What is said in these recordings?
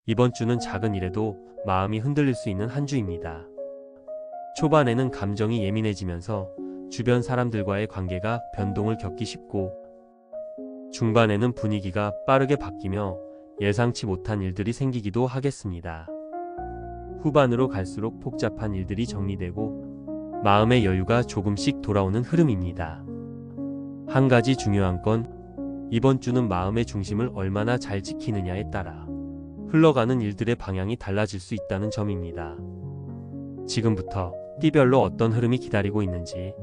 이번 주는 작은 일에도 마음이 흔들릴 수 있는 한 주입니다. 초반에는 감정이 예민해지면서 주변 사람들과의 관계가 변동을 겪기 쉽고, 중반에는 분위기가 빠르게 바뀌며 예상치 못한 일들이 생기기도 하겠습니다. 후반으로 갈수록 복잡한 일들이 정리되고 마음의 여유가 조금씩 돌아오는 흐름입니다. 한 가지 중요한 건 이번 주는 마음의 중심을 얼마나 잘 지키느냐에 따라 흘러가는 일들의 방향이 달라질 수 있다는 점입니다. 지금부터 띠별로 어떤 흐름이 기다리고 있는지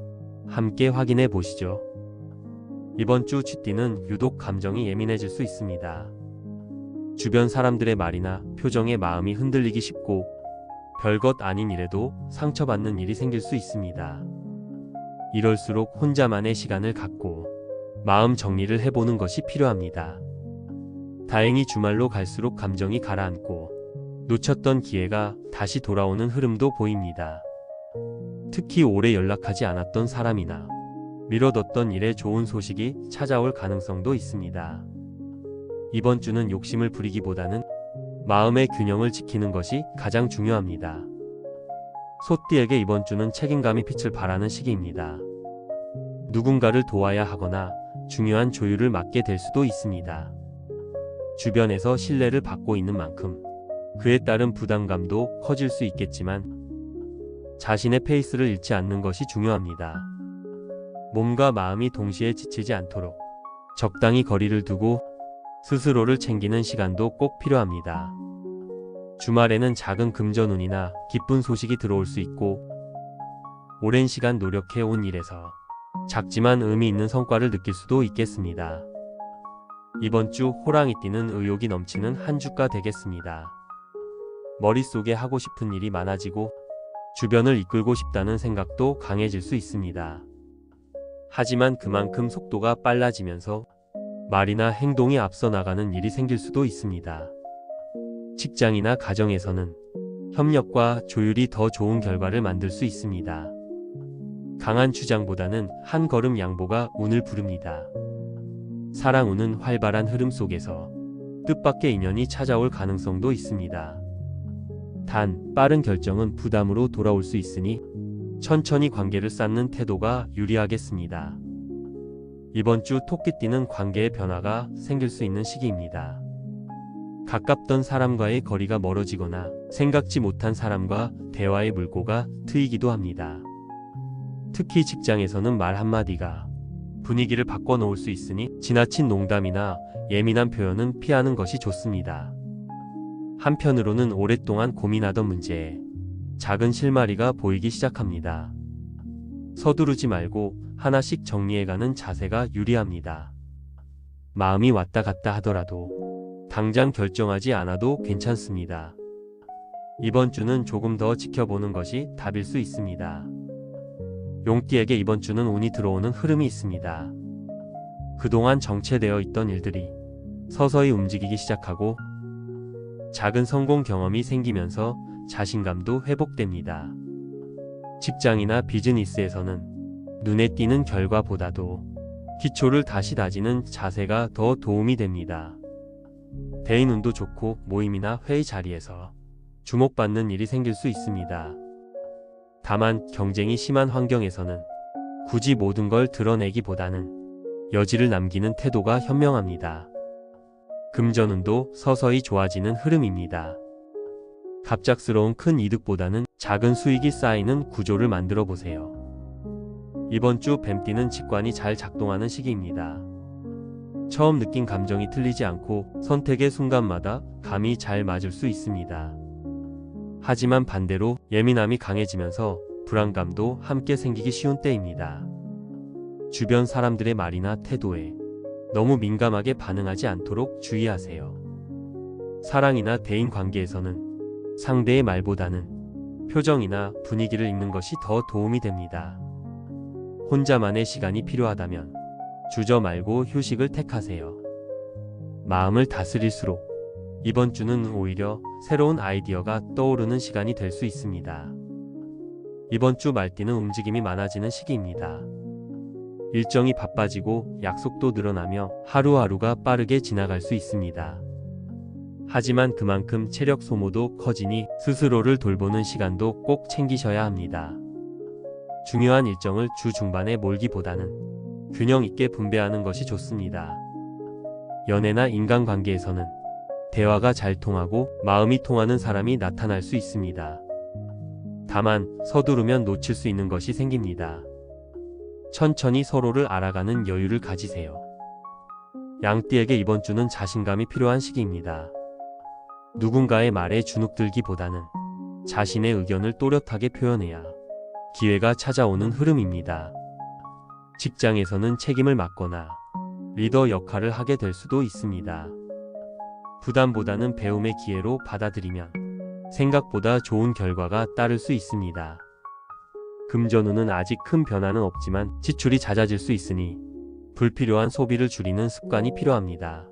함께 확인해 보시죠. 이번 주 쥐띠는 유독 감정이 예민해질 수 있습니다. 주변 사람들의 말이나 표정에 마음이 흔들리기 쉽고, 별것 아닌 일에도 상처받는 일이 생길 수 있습니다. 이럴수록 혼자만의 시간을 갖고 마음 정리를 해보는 것이 필요합니다. 다행히 주말로 갈수록 감정이 가라앉고 놓쳤던 기회가 다시 돌아오는 흐름도 보입니다. 특히 오래 연락하지 않았던 사람이나 미뤄뒀던 일에 좋은 소식이 찾아올 가능성도 있습니다. 이번 주는 욕심을 부리기보다는 마음의 균형을 지키는 것이 가장 중요합니다. 소띠에게 이번 주는 책임감이 빛을 발하는 시기입니다. 누군가를 도와야 하거나 중요한 조율을 맡게 될 수도 있습니다. 주변에서 신뢰를 받고 있는 만큼 그에 따른 부담감도 커질 수 있겠지만, 자신의 페이스를 잃지 않는 것이 중요합니다. 몸과 마음이 동시에 지치지 않도록 적당히 거리를 두고 스스로를 챙기는 시간도 꼭 필요합니다. 주말에는 작은 금전운이나 기쁜 소식이 들어올 수 있고, 오랜 시간 노력해 온 일에서 작지만 의미 있는 성과를 느낄 수도 있겠습니다. 이번 주 호랑이띠는 의욕이 넘치는 한 주가 되겠습니다. 머릿속에 하고 싶은 일이 많아지고 주변을 이끌고 싶다는 생각도 강해질 수 있습니다. 하지만 그만큼 속도가 빨라지면서 말이나 행동이 앞서 나가는 일이 생길 수도 있습니다. 직장이나 가정에서는 협력과 조율이 더 좋은 결과를 만들 수 있습니다. 강한 주장보다는 한 걸음 양보가 운을 부릅니다. 사랑운은 활발한 흐름 속에서 뜻밖의 인연이 찾아올 가능성도 있습니다. 단, 빠른 결정은 부담으로 돌아올 수 있으니 천천히 관계를 쌓는 태도가 유리하겠습니다. 이번 주 토끼띠는 관계의 변화가 생길 수 있는 시기입니다. 가깝던 사람과의 거리가 멀어지거나 생각지 못한 사람과 대화의 물꼬가 트이기도 합니다. 특히 직장에서는 말 한마디가 분위기를 바꿔놓을 수 있으니 지나친 농담이나 예민한 표현은 피하는 것이 좋습니다. 한편으로는 오랫동안 고민하던 문제에 작은 실마리가 보이기 시작합니다. 서두르지 말고 하나씩 정리해가는 자세가 유리합니다. 마음이 왔다 갔다 하더라도 당장 결정하지 않아도 괜찮습니다. 이번 주는 조금 더 지켜보는 것이 답일 수 있습니다. 용띠에게 이번 주는 운이 들어오는 흐름이 있습니다. 그동안 정체되어 있던 일들이 서서히 움직이기 시작하고 작은 성공 경험이 생기면서 자신감도 회복됩니다. 직장이나 비즈니스에서는 눈에 띄는 결과보다도 기초를 다시 다지는 자세가 더 도움이 됩니다. 대인운도 좋고 모임이나 회의 자리에서 주목받는 일이 생길 수 있습니다. 다만 경쟁이 심한 환경에서는 굳이 모든 걸 드러내기보다는 여지를 남기는 태도가 현명합니다. 금전운도 서서히 좋아지는 흐름입니다. 갑작스러운 큰 이득보다는 작은 수익이 쌓이는 구조를 만들어 보세요. 이번 주 뱀띠는 직관이 잘 작동하는 시기입니다. 처음 느낀 감정이 틀리지 않고 선택의 순간마다 감이 잘 맞을 수 있습니다. 하지만 반대로 예민함이 강해지면서 불안감도 함께 생기기 쉬운 때입니다. 주변 사람들의 말이나 태도에 너무 민감하게 반응하지 않도록 주의하세요. 사랑이나 대인 관계에서는 상대의 말보다는 표정이나 분위기를 읽는 것이 더 도움이 됩니다. 혼자만의 시간이 필요하다면 주저 말고 휴식을 택하세요. 마음을 다스릴수록 이번 주는 오히려 새로운 아이디어가 떠오르는 시간이 될 수 있습니다. 이번 주 말띠는 움직임이 많아지는 시기입니다. 일정이 바빠지고 약속도 늘어나며 하루하루가 빠르게 지나갈 수 있습니다. 하지만 그만큼 체력 소모도 커지니 스스로를 돌보는 시간도 꼭 챙기셔야 합니다. 중요한 일정을 주 중반에 몰기보다는 균형 있게 분배하는 것이 좋습니다. 연애나 인간관계에서는 대화가 잘 통하고 마음이 통하는 사람이 나타날 수 있습니다. 다만 서두르면 놓칠 수 있는 것이 생깁니다. 천천히 서로를 알아가는 여유를 가지세요. 양띠에게 이번 주는 자신감이 필요한 시기입니다. 누군가의 말에 주눅들기보다는 자신의 의견을 또렷하게 표현해야 기회가 찾아오는 흐름입니다. 직장에서는 책임을 맡거나 리더 역할을 하게 될 수도 있습니다. 부담보다는 배움의 기회로 받아들이면 생각보다 좋은 결과가 따를 수 있습니다. 금전운은 아직 큰 변화는 없지만 지출이 잦아질 수 있으니 불필요한 소비를 줄이는 습관이 필요합니다.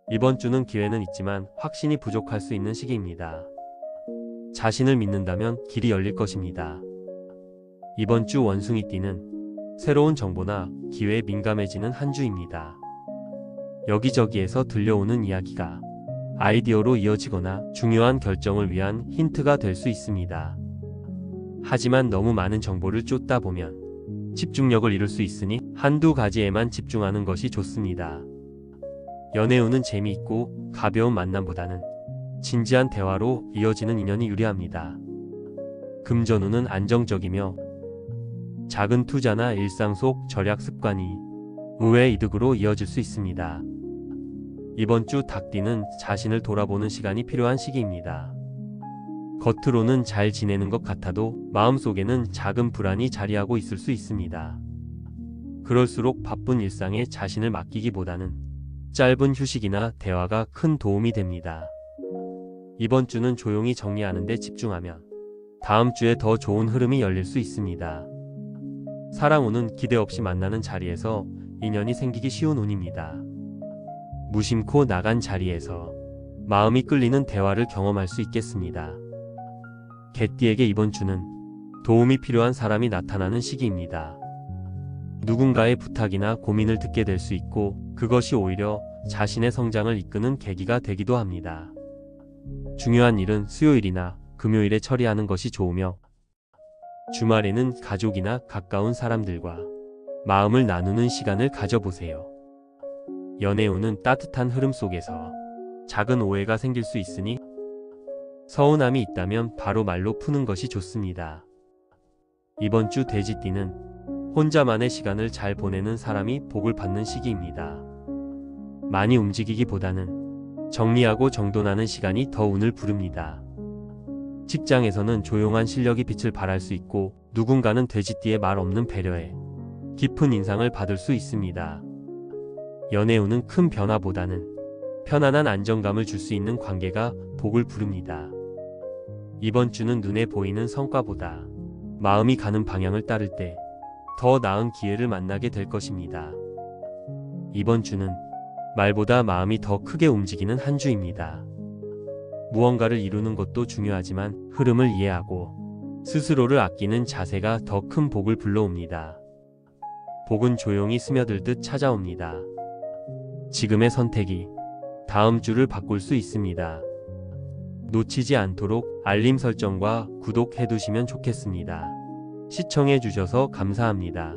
이번 주는 기회는 있지만 확신이 부족할 수 있는 시기입니다. 자신을 믿는다면 길이 열릴 것입니다. 이번 주 원숭이띠는 새로운 정보나 기회에 민감해지는 한 주입니다. 여기저기에서 들려오는 이야기가 아이디어로 이어지거나 중요한 결정을 위한 힌트가 될 수 있습니다. 하지만 너무 많은 정보를 쫓다 보면 집중력을 잃을 수 있으니 한두 가지에만 집중하는 것이 좋습니다. 연애운은 재미있고 가벼운 만남보다는 진지한 대화로 이어지는 인연이 유리합니다. 금전운은 안정적이며 작은 투자나 일상 속 절약 습관이 의외의 이득으로 이어질 수 있습니다. 이번 주 닭띠는 자신을 돌아보는 시간이 필요한 시기입니다. 겉으로는 잘 지내는 것 같아도 마음속에는 작은 불안이 자리하고 있을 수 있습니다. 그럴수록 바쁜 일상에 자신을 맡기기보다는 짧은 휴식이나 대화가 큰 도움이 됩니다. 이번 주는 조용히 정리하는 데 집중하면 다음 주에 더 좋은 흐름이 열릴 수 있습니다. 사랑운은 기대 없이 만나는 자리에서 인연이 생기기 쉬운 운입니다. 무심코 나간 자리에서 마음이 끌리는 대화를 경험할 수 있겠습니다. 개띠에게 이번 주는 도움이 필요한 사람이 나타나는 시기입니다. 누군가의 부탁이나 고민을 듣게 될 수 있고 그것이 오히려 자신의 성장을 이끄는 계기가 되기도 합니다. 중요한 일은 수요일이나 금요일에 처리하는 것이 좋으며 주말에는 가족이나 가까운 사람들과 마음을 나누는 시간을 가져보세요. 연애운은 따뜻한 흐름 속에서 작은 오해가 생길 수 있으니 서운함이 있다면 바로 말로 푸는 것이 좋습니다. 이번 주 돼지띠는 혼자만의 시간을 잘 보내는 사람이 복을 받는 시기입니다. 많이 움직이기보다는 정리하고 정돈하는 시간이 더 운을 부릅니다. 직장에서는 조용한 실력이 빛을 발할 수 있고 누군가는 돼지띠의 말 없는 배려에 깊은 인상을 받을 수 있습니다. 연애운은 큰 변화보다는 편안한 안정감을 줄 수 있는 관계가 복을 부릅니다. 이번 주는 눈에 보이는 성과보다 마음이 가는 방향을 따를 때 더 나은 기회를 만나게 될 것입니다. 이번 주는 말보다 마음이 더 크게 움직이는 한 주입니다. 무언가를 이루는 것도 중요하지만 흐름을 이해하고 스스로를 아끼는 자세가 더 큰 복을 불러옵니다. 복은 조용히 스며들듯 찾아옵니다. 지금의 선택이 다음 주를 바꿀 수 있습니다. 놓치지 않도록 알림 설정과 구독해 두시면 좋겠습니다. 시청해 주셔서 감사합니다.